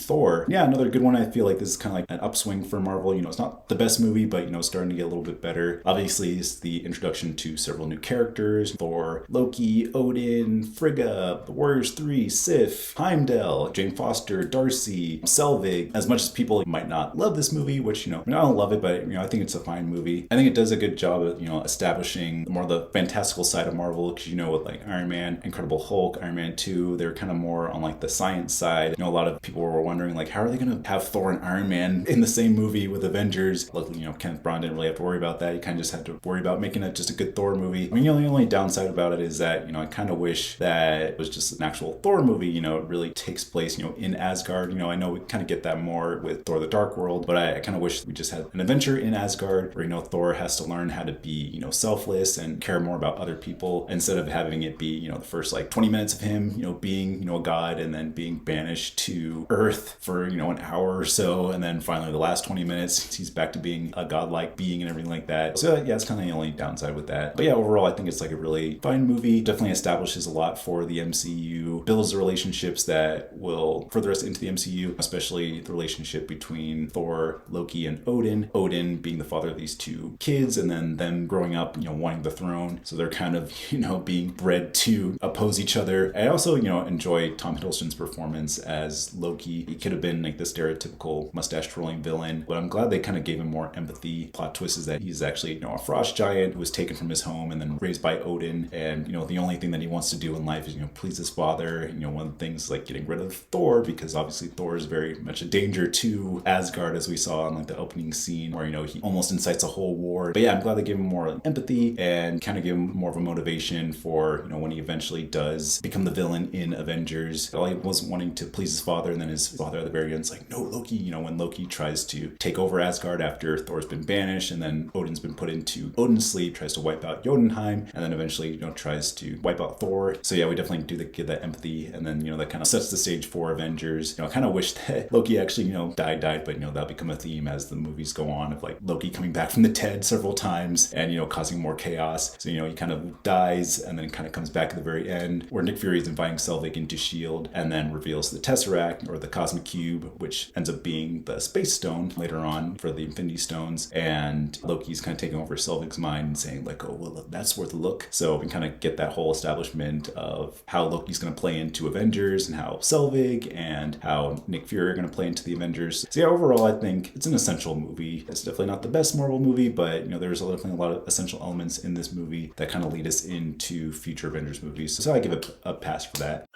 Thor. Yeah, another good one. I feel like this is kind of like an upswing for Marvel. It's not the best movie, but starting to get a little bit better. Obviously, it's the introduction to several new characters: Thor, Loki, Odin, Frigga, the Warriors 3, Sif, Heimdall, Jane Foster, Darcy, Selvig. As much as people might not love this movie, which I don't love it, but I think it's a fine movie. I think it does a good job of establishing more of the fantastical side of Marvel, because with like Iron Man, Incredible Hulk, Iron Man 2, they're kind of more on like the science side. A lot of people were wondering like, how are they going to have Thor and Iron Man in the same movie with Avengers? Luckily, Kenneth Branagh didn't really have to worry about that. You kind of just had to worry about making it just a good Thor movie. The only downside about it is that I kind of wish that it was just an actual Thor movie. It really takes place in Asgard. I know we kind of get that more with Thor: The Dark World, but I kind of wish we just had an adventure in Asgard where Thor has to learn how to be selfless and care more about other people, instead of having it be the first like 20 minutes of him being a god, and then being banished to Earth for an hour or so, and then finally the last 20 minutes he's back to being a godlike being and everything like that. So yeah, it's kind of the only downside with that. But yeah, overall I think it's like a really fine movie. Definitely establishes a lot for the MCU, builds the relationships that will further us into the MCU, especially the relationship between Thor, Loki, and Odin. Odin being the father of these two kids, and then them growing up wanting the throne, so they're kind of being bred to oppose each other. I also enjoy Tom Hiddleston's performance as Loki. He could have been like the stereotypical mustache twirling villain, but I'm glad they kind of gave him more empathy. Plot twist is that he's actually a frost giant who was taken from his home and then raised by Odin, and the only thing that he wants to do in life is please his father. One of the things like getting rid of Thor, because obviously Thor is very much a danger to Asgard, as we saw in like the opening scene where he almost incites a whole war. But yeah, I'm glad they gave him more empathy and kind of give him more of a motivation for when he eventually does become the villain in Avengers. All he wasn't wanting to please his father, and then his father at the very end is like, no, Loki. When Loki tries to take over Asgard after Thor's been banished, and then Odin's been put into Odin's sleep, tries to wipe out Jotunheim, and then eventually tries to wipe out Thor. So yeah, we definitely do get that empathy, and then that kind of sets the stage for Avengers. I kind of wish that Loki actually died, but that'll become a theme as the movies go on, of like Loki coming back from the dead several times and causing more chaos. So he kind of dies and then kind of comes back at the very end, where Nick Fury is inviting Selvig into S.H.I.E.L.D. and then reveals the Tesseract, or the Cosmic Cube, which ends up being the Space Stone later on for the Infinity Stones. And Loki's kind of taking over Selvig's mind and saying like, oh, well, that's worth a look. So we kind of get that whole establishment of how Loki's going to play into Avengers, and how Selvig and how Nick Fury are going to play into the Avengers. So yeah, overall, I think it's an essential movie. It's definitely not the best Marvel movie, but there's definitely a lot of essential elements in this movie that kind of lead us into future Avengers movies. So I give it a pass for that.